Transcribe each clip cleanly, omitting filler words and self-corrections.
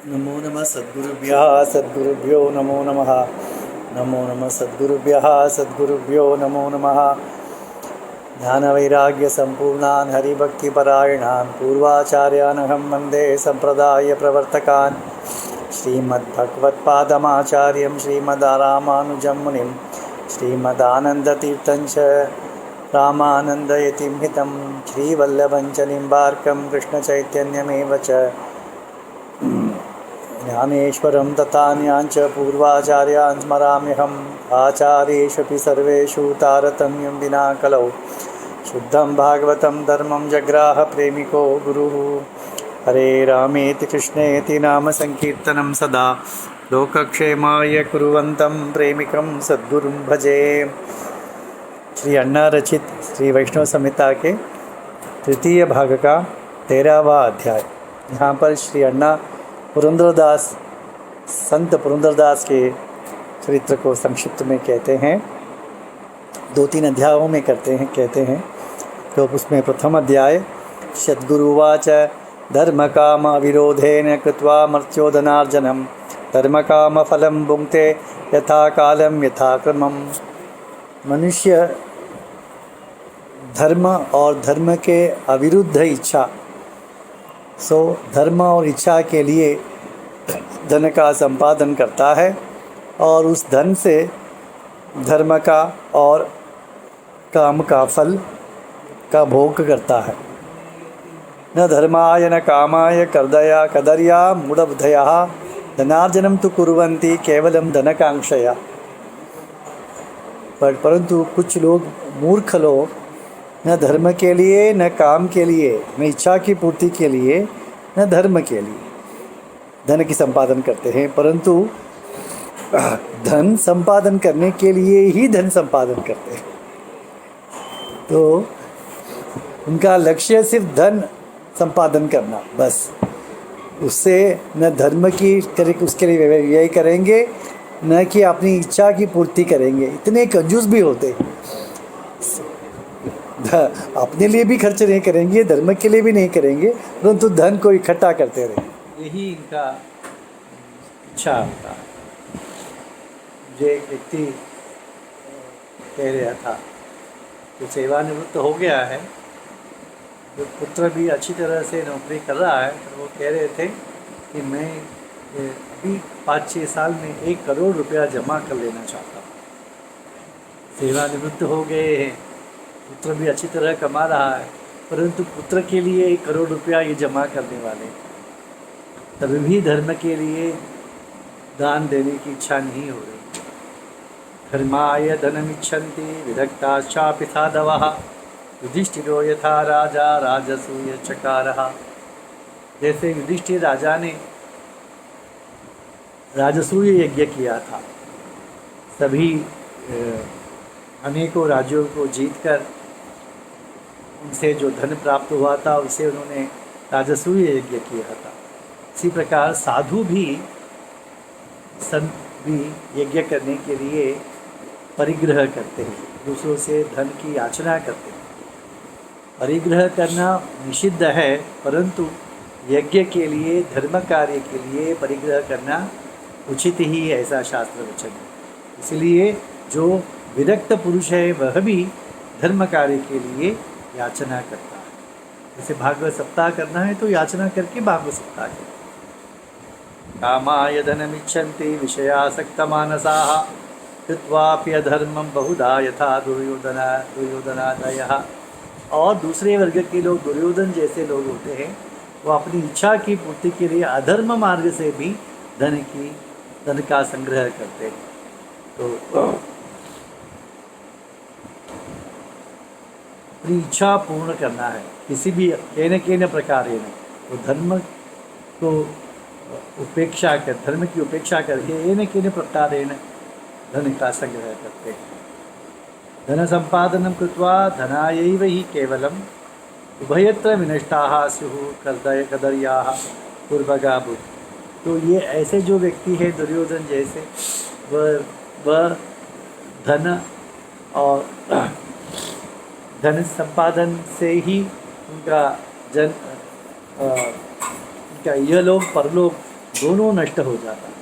नमो नमः सद्गुरुभ्यः सद्गुरुभ्यो नमो नमः। नमो नमः सद्गुरुभ्यः सद्गुरुभ्यो नमो नमः। ज्ञानवैराग्यसम्पूर्णान् हरिभक्तिपरायणान् पूर्वाचार्यानहं वन्दे सम्प्रदायप्रवर्तकान् श्रीमद्भगवत्पादमाचार्यं श्रीमदारामानुजं मुनिं श्रीमदानन्दतीर्थं च रामानन्दयतिं श्रीवल्लभं च निम्बार्कं कृष्णचैतन्यमेव च ज्ञानेश्वरं तथान्याञ्च पूर्वाचार्यान् स्मराम्यहम् आचार्येष्वपि सर्वेषु तारतम्यं विना कलौ शुद्धं भागवतं धर्मं जग्राह प्रेमिको गुरुः। हरे रामेति कृष्णेति नाम संकीर्तनं सदा लोकक्षेमाय कुर्वन्तं प्रेमिकं सद्गुरुं भजे। श्री अन्ना रचित श्री वैष्णव संहिता के तृतीय भाग का 13वां अध्याय। यहाँ पर श्री अन्ना पुरंदरदास संत पुरंदरदास के चरित्र को संक्षिप्त में कहते हैं, 2-3 अध्यायों में कहते हैं। तो उसमें प्रथम अध्याय सद्गुरुवाच धर्म काम विरोधेन कृत्वा मर्त्योदनार्जनम धर्म काम फलम भुंक्ते यथा कालम यथा क्रमम। मनुष्य धर्म और धर्म के अविरुद्ध इच्छा धर्म और इच्छा के लिए धन का संपादन करता है और उस धन से धर्म का और काम का फल का भोग करता है। न धर्माय न कामाय कदर्या मूढ़बुद्धयः धनार्जनम तो कुर्वन्ति केवलम धनकांक्षया। परंतु कुछ लोग मूर्ख लोग न धर्म के लिए न काम के लिए न इच्छा की पूर्ति के लिए न धर्म के लिए धन की संपादन करते हैं, परंतु धन संपादन करने के लिए ही धन संपादन करते हैं। तो उनका लक्ष्य सिर्फ धन संपादन करना, बस। उससे न धर्म की उसके लिए व्यय करेंगे न कि अपनी इच्छा की पूर्ति करेंगे। इतने कंजूस भी होते हैं, अपने लिए भी खर्च नहीं करेंगे, धर्म के लिए भी नहीं करेंगे, परंतु धन को इकट्ठा करते रहेंगे। यही इनका इच्छा होता है। जो एक व्यक्ति कह रहा था कि सेवानिवृत्त हो गया है, जो पुत्र भी अच्छी तरह से नौकरी कर रहा है, तो वो कह रहे थे कि मैं अभी 5-6 साल में 1 करोड़ रुपया जमा कर लेना चाहता हूँ। सेवानिवृत्त हो गए हैं, पुत्र भी अच्छी तरह कमा रहा है, परंतु पुत्र के लिए 1 करोड़ रुपया ये जमा करने वाले, तभी भी धर्म के लिए दान देने की इच्छा नहीं हो रही। धर्माय धनमिच्छन्ति विदग्धाश्चापि साधवः युधिष्ठिरो यथा राजा राजसूय चकारः। जैसे युधिष्ठिर राजा ने राजसूय यज्ञ किया था, सभी अनेकों राज्यों को जीतकर उनसे जो धन प्राप्त हुआ था उसे उन्होंने राजसूय यज्ञ किया था। इसी प्रकार साधु भी संत भी यज्ञ करने के लिए परिग्रह करते हैं, दूसरों से धन की याचना करते हैं। परिग्रह करना निषिद्ध है, परंतु यज्ञ के लिए, धर्म कार्य के लिए परिग्रह करना उचित ही है, ऐसा शास्त्र वचन है। इसलिए जो विरक्त पुरुष है वह भी धर्म कार्य के लिए याचना करता है। जैसे भागवत सप्ताह करना है तो याचना करके भागवत सप्ताह करता है। कामाय धनमिच्छन्ति विषयासक्तमानसाः कृत्वापि अधर्मं बहुधा यथा दुर्योधनादयः। और दूसरे वर्ग के लोग, दुर्योधन जैसे लोग होते हैं, वो अपनी इच्छा की पूर्ति के लिए अधर्म मार्ग से भी धन का संग्रह करते हैं। तो अपनी इच्छा पूर्ण करना है किसी भी केन प्रकारेण, तो धर्म को उपेक्षा कर, धर्म की उपेक्षा करके केन प्रकारेण धन का संग्रह करते हैं। धन संपादनम कृत्वा धनायैव हि केवलम उभयत्र विनष्टाः स्युः कदर्याः पूर्वगा बुद्ध। तो ये ऐसे जो व्यक्ति है दुर्योधन जैसे, वह धन और धन संपादन से ही उनका यह लोग परलोक दोनों नष्ट हो जाता है।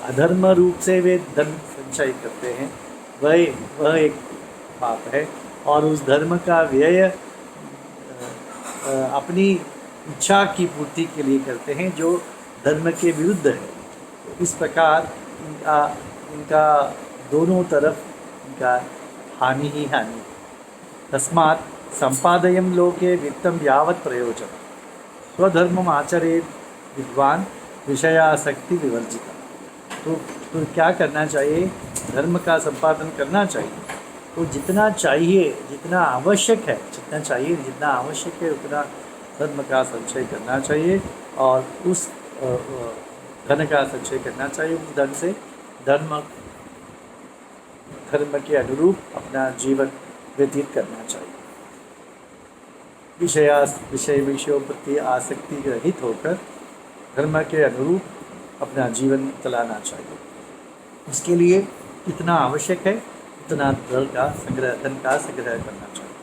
अधर्म रूप से वे धन संचय करते हैं, वह एक पाप है। और उस धर्म का व्यय अपनी इच्छा की पूर्ति के लिए करते हैं, जो धर्म के विरुद्ध है। तो इस प्रकार इनका इनका दोनों तरफ इनका हानि ही हानि। तस्मात् संपादयं लोके वित्तं यावत् प्रयोजनं स्वधर्मम् आचरेत् विद्वान विषयासक्ति विवर्जिता। तो क्या करना चाहिए? धर्म का संपादन करना चाहिए। तो जितना चाहिए, जितना आवश्यक है, उतना धर्म का संचय करना चाहिए, और उस धन का संचय करना चाहिए। उस धन से धर्म के अनुरूप अपना जीवन व्यतीत करना चाहिए। विषयों प्रति आसक्ति रहित होकर धर्म के अनुरूप अपना जीवन चलाना चाहिए। उसके लिए कितना आवश्यक है उतना धन का संग्रह करना चाहिए।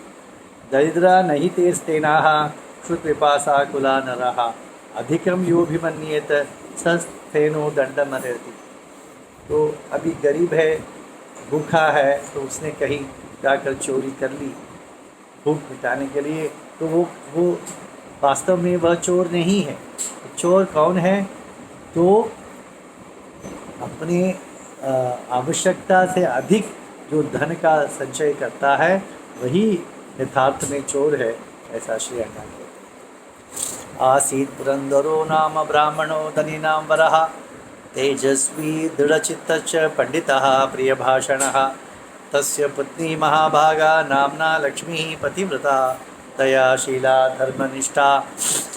दरिद्रा नहीं तेस्तेनाः क्षुत्पिपासा कुला नरः अधिकम योभिमन्येत सस्तेनो दंडमर्हति। तो अभी गरीब है, भूखा है, तो उसने कहीं जाकर चोरी कर ली भूख मिटाने के लिए, तो वो वास्तव में वह चोर नहीं है। चोर कौन है? तो अपने आवश्यकता से अधिक जो धन का संचय करता है, वही यथार्थ में चोर है, ऐसा श्री अण्णा कहते हैं। आसीत् पुरंदरो नाम ब्राह्मणो धनीनां वरः तेजस्वी दृढ़चित्तश्च पंडितः प्रियभाषणः तस्य पत्नी महाभागा नाम्ना लक्ष्मी पतिव्रता दयाशीला धर्मनिष्ठा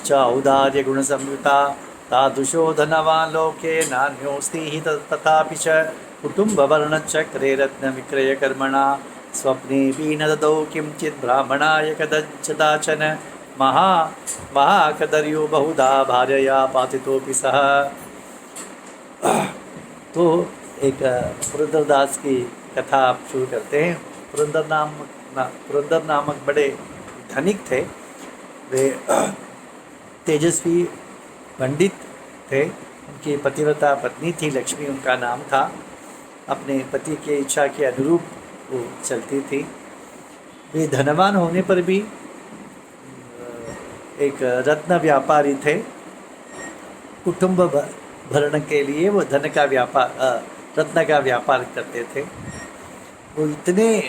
च औदार्य गुणसंयुता तादृशो धनवान् लोके नान्योऽस्ति हि तथापि च कुटुम्बवर्णचक्रे रत्नविक्रयकर्मणा स्वप्नेऽपि न ददौ किंचित् ब्राह्मणाय कदाचन महाकदर्यो बहुधा भार्यया पातितोऽपि सः। तो एक पुरंदरदास की कथा आप शुरू करते हैं। पुरंदर नामक बड़े धनिक थे। वे तेजस्वी पंडित थे। उनकी पतिव्रता पत्नी थी, लक्ष्मी उनका नाम था। अपने पति के इच्छा के अनुरूप वो चलती थी। वे धनवान होने पर भी एक रत्न व्यापारी थे। कुटुंब भरण के लिए वो धन का व्यापार, रत्न का व्यापार करते थे। वो इतने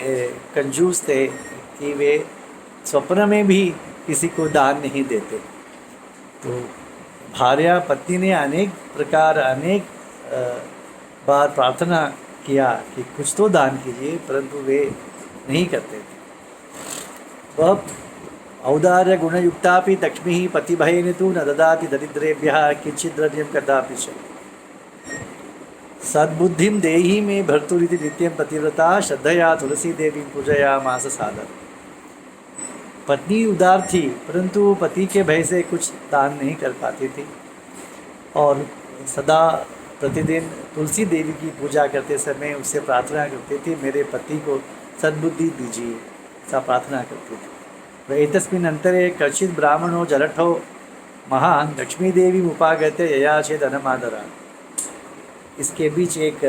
कंजूस थे कि वे स्वप्न में भी किसी को दान नहीं देते। तो भार्या पत्नी ने अनेक बार प्रार्थना किया कि कुछ तो दान कीजिए, परंतु वे नहीं करते थे। वह औदार्य गुणयुक्तापि लक्ष्मी पतिभयेन तु न ददाति दरिद्रेभ्यः किंचित् द्रव्यं कदापि च सद्बुद्धिं देहि मे भर्तुरिति नित्यं पतिव्रता श्रद्धया तुलसी देवी पूजयामास सादर। पत्नी उदार थी, परंतु पति के भय से कुछ दान नहीं कर पाती थी, और सदा प्रतिदिन तुलसी देवी की पूजा करते समय उससे प्रार्थना करती थी, मेरे पति को सद्बुद्धि दीजिए, ऐसा प्रार्थना करती थी। एतस्मिन् अंतरे कश्चित् ब्राह्मणो जलठो महान लक्ष्मी देवी उपागते ययाचे धनमादरा। इसके बीच एक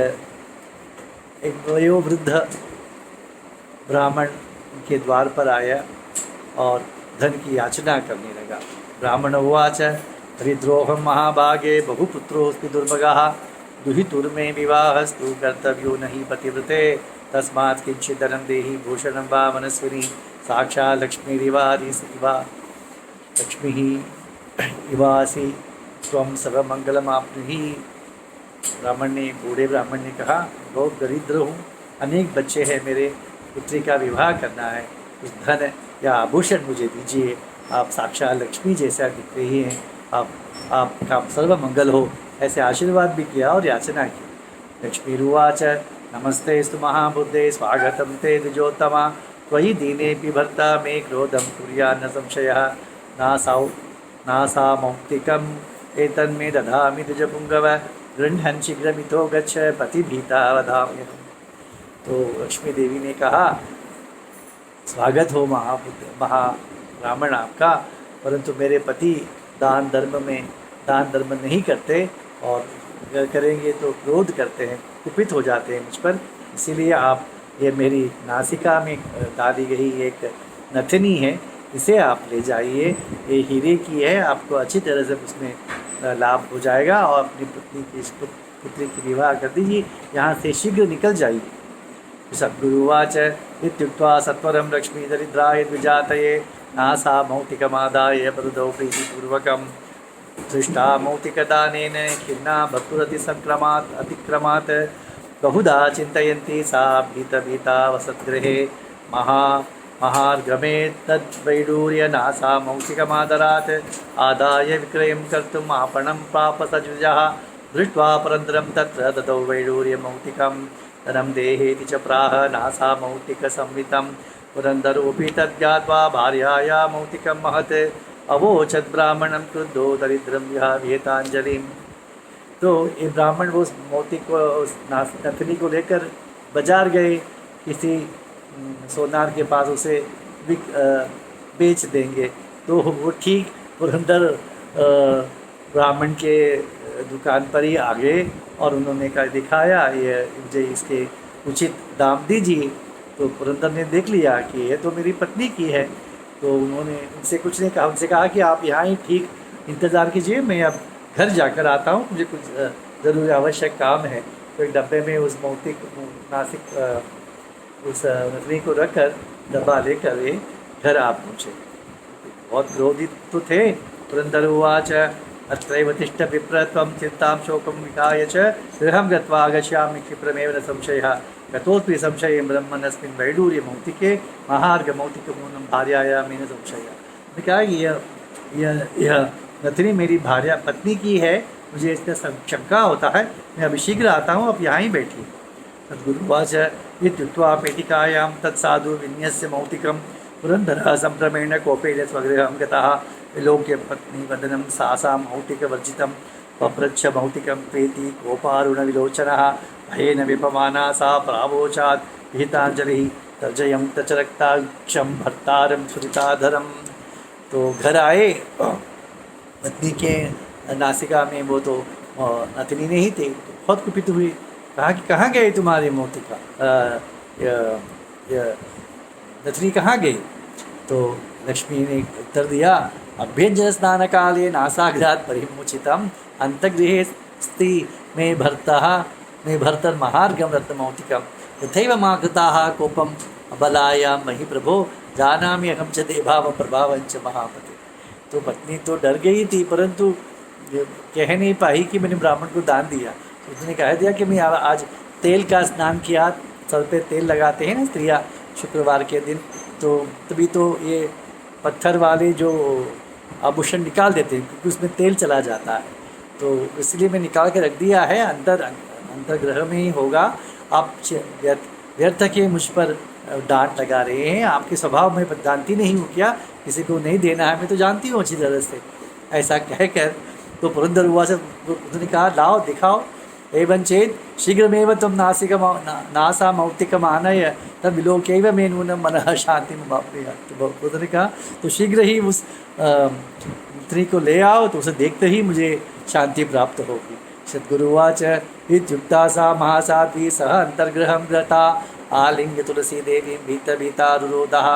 वयोवृद्ध ब्राह्मण के द्वार पर आया और धन की याचना करने लगा। ब्राह्मण उवाच हरिद्रोहं महाभागे बहुपुत्रोऽस्ति दुर्भगः दुहितुर्मे विवाहस्तु कर्तव्यो नहि पतिव्रते तस्मात् किंचित् धनं देहि भूषणं वा मनस्विनी साक्षात् लक्ष्मी इवासी त्वं सर्वमंगलमाप्नुहि। बूढ़े ब्राह्मण ने कहा, बहुत दरिद्र हूँ, अनेक बच्चे हैं, मेरे पुत्री का विवाह करना है, कुछ धन या आभूषण मुझे दीजिए, आप साक्षात लक्ष्मी जैसा दिख रही हैं, आपका सर्व मंगल हो। ऐसे आशीर्वाद भी किया और याचना की। लक्ष्मीरुवाच नमस्तेस्तु महाबुद्धे स्वागतं ते द्विजोत्तमा त्वयि दीनेऽपि भर्ता मे क्रोधं कुर्यान्न संशयः नासा मौक्तिकम् एतन्मे दधामि द्विजपुङ्गव गृह्णन् शीघ्रमितो गच्छ पतिभीता वदाम्यहम्। तो लक्ष्मी देवी ने कहा, स्वागत हो महाब्राह्मण आपका, परंतु मेरे पति दान धर्म नहीं करते और अगर करेंगे तो क्रोध करते हैं, कुपित हो जाते हैं मुझ पर। इसीलिए आप, ये मेरी नासिका में डाली गई एक नथनी है, इसे आप ले जाइए, ये हीरे की है, आपको अच्छी तरह से उसमें लाभ हो जाएगा, और अपनी पुत्री की, पुत्री की विवाह कर दीजिए, यहाँ से शीघ्र निकल जाइए। सद्गुरुवाच इत्युक्त्वा सत्वरं लक्ष्मीदरिद्राय द्विजातये नासा मौक्तिकमादाय प्रददौ प्रीतिपूर्वकं दृष्टा मौक्तिकदानेन खिन्ना भक्तुरतिसङ्क्रमात् अतिक्रमात् बहुधा चिन्तयन्ती सा भीता वसद्गृहे महार्गमे तद्वैडूर्यनासा मौक्तिकमादरात् आदाय विक्रयं कर्तुम् आपणं प्राप सजुजः दृष्ट्वा पुरन्दरं तत्र ददौ वैडूर्यमौक्तिकं धनं देहेति च प्राह नासा मौक्तिकसंवितं पुरन्दरोऽपि तद्ज्ञात्वा भार्याया मौक्तिकं महत् अवोचत् ब्राह्मणं क्रुद्धो दरिद्रं विहताञ्जलिं। तो ये ब्राह्मण वो मोती को, उस नथनी को लेकर बाजार गए, किसी सोनार के पास उसे बेच देंगे। तो वो ठीक पुरंदर ब्राह्मण के दुकान पर ही आ गए और उन्होंने कहा, दिखाया, ये मुझे इसके उचित दाम दीजिए। तो पुरंदर ने देख लिया कि ये तो मेरी पत्नी की है, तो उन्होंने उनसे कुछ नहीं कहा, उनसे कहा कि आप यहाँ ही ठीक इंतज़ार कीजिए, मैं अब घर जाकर आता हूँ, मुझे कुछ ज़रूरी आवश्यक काम है। तो एक डब्बे में उस मौक्तिक उस नथनी को रखकर डब्बा लेकर ये घर आ पहुँचे। बहुत क्रोधित तो थे। पुरंदर उवाच अत्रैव तिष्ठ विप्र त्वं चिन्तां शोकं विहाय च गृहं गत्वा आगच्छामि क्षिप्रमेव न संशयः गतोऽस्मि संशयं ब्रह्मणस्मिन् वैडूर्यमौक्तिके महार्घमौक्तिकमूलं भार्यायां न संशयः। कहा यह नथनी मेरी भार्या पत्नी की है, मुझे इसका शंका होता है, मैं अभी शीघ्र आता हूँ, अब यहाँ ही बैठी। सद्गुरुवाच इत्युक्त्वा पेटिकायां तत्साधु विन्यस्य मौक्तिकं पुरन्दरः सम्भ्रमेण कोपेन स्वगृहं गतः विलोक्य पत्नीवदनं सासां मौक्तिकवर्जितं पप्रच्छ मौक्तिकं प्रीति कोपारुणविलोचनः भयेन विपमाना सा प्रावोचात् विहिताञ्जलिः तर्जयं तचरक्ताक्षं भर्तारं सुरिताधरं। तो घर आए, पत्नी के नासिका में वो तो नथनी नहीं थे, बहुत कुपित हुई, कहा कि कहाँ गए तुम्हारे मौक्तिका, नथनी कहाँ गई। तो लक्ष्मी ने उत्तर दिया, अभ्यंजन स्नान काले नासाग्रात् परिमुचितम् अंतगृहे स्ति मे भर्तर महार्घं रत्नमौक्तिकं तथैव मा कृताः कोपम अबलायां मही प्रभो जानामि अहं च देभाव प्रभावञ्च महापते। तो पत्नी तो डर गई थी, परंतु कह नहीं पाई कि मैंने ब्राह्मण को दान दिया। तो उसने कह दिया कि मैं आज तेल का स्नान किया, सर पे तेल लगाते हैं ना स्त्रियाँ शुक्रवार के दिन, तो तभी तो ये पत्थर वाले जो आभूषण निकाल देते हैं, क्योंकि उसमें तेल चला जाता है, तो इसलिए मैं निकाल के रख दिया है, अंतर्गृह में ही होगा। आप व्यर्थ के मुझ पर डांट लगा रहे हैं, आपके स्वभाव में जानती नहीं हूँ क्या, किसी को नहीं देना है, मैं तो जानती हूँ अच्छी तरह से। ऐसा कहकर तो पुरंदर हुआ से उसने कहा, लाओ दिखाओ, एवं चेत शीघ्रमेव तुम नासा मौक्तिकम आनय तब विलोक्यैव मे नूनं मनः शांति प्राप्नुयात्। तो उन्होंने कहा, तो शीघ्र ही उस स्त्री को ले आओ, तो उसे देखते ही मुझे शांति प्राप्त होगी। सद्गुरुवाच इत्युक्ता सा महासाध्वी सह अंतर्गृहं गता आलिंग्य तुलसी देवीं भीतारुरोधः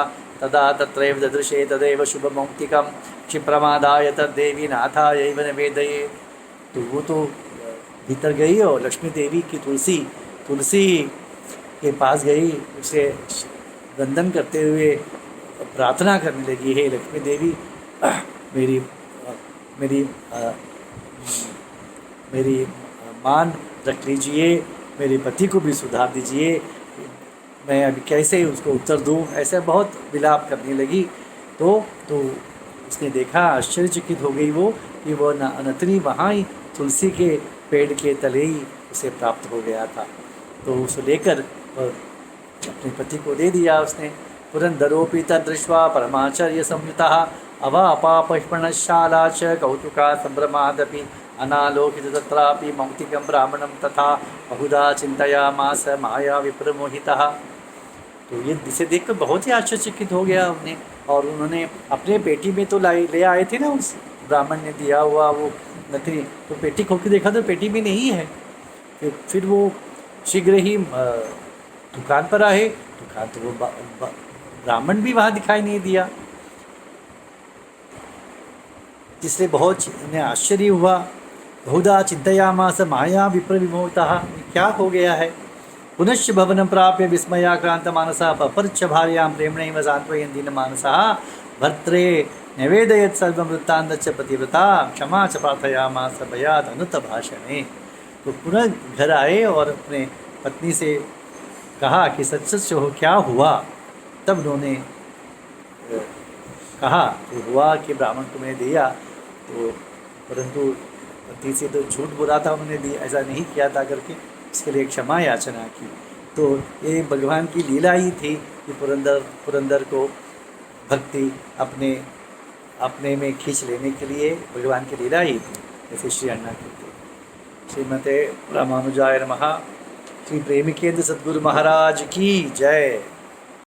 तदा तत्रैव ददृशे तदेव शुभमौक्तिकं क्षिप्रमादाय तद्देवी नाथायैव निवेदये। तो वो तो भीतर गई और लक्ष्मी देवी की तुलसी के पास गई, उसे वंदन करते हुए प्रार्थना करने लगी, हे लक्ष्मी देवी, मेरी मान रख लीजिए, मेरे पति को भी सुधार दीजिए, मैं अभी कैसे उसको उत्तर दूँ, ऐसे बहुत विलाप करने लगी। तो उसने देखा, आश्चर्यचकित हो गई वो कि वो नथनी वहाँ ही तुलसी के पेड़ के तले ही उसे प्राप्त हो गया था। तो उसे लेकर अपने पति को दे दिया उसने। पुरंदरोपि तदृष्ट्वा परमाचार्य संयुतः अवापापष्पणशाला च कौतुका संभ्रमादपि अनालोकित तत्रापि मौक्तिकं ब्राह्मणं तथा बहुधा चिंतयामास माया विप्रमोहितः। तो ये इसे देखकर बहुत ही आश्चर्यचकित हो गया उन्हें, और उन्होंने अपने बेटी में तो ले आए थे ना, उस ब्राह्मण ने दिया हुआ वो नथनी, तो पेटी खोल के देखा तो पेटी भी नहीं है। फिर वो शीघ्र ही दुकान पर आए, दुकान तो वो ब्राह्मण भी वहाँ दिखाई नहीं दिया, इसलिए बहुत उन्हें आश्चर्य हुआ। बहुधा चिंतयामास माया विप्र विमोहितः, क्या हो गया है। पुनश्च भवनं प्राप्य विस्मयाक्रांत मानसः पपर्च भार्यां प्रेम्णैव सान्त्वयन् दीनमानसः भर्त्रे निवेदयत् सर्वं वृत्तान्तश्च पतिव्रता क्षमा च प्रार्थयामास भयात् अनुत भाषणे। तो पुनः घर आए और अपने पत्नी से कहा कि सच सच हो क्या हुआ। तब उन्होंने कहा कि हुआ कि ब्राह्मण को मैंने दिया, तो परंतु पति से तो झूठ बोला था, उन्होंने दिया, ऐसा नहीं किया था करके इसके लिए क्षमा याचना की। तो ये भगवान की लीला ही थी कि पुरंदर को भक्ति अपने में खींच लेने के लिए भगवान की लीला ही थी, जैसे श्री अण्णा कहते हैं। श्रीमते रामानुजाय नमः। श्री प्रेमिकेंद्र सद्गुरु महाराज की जय।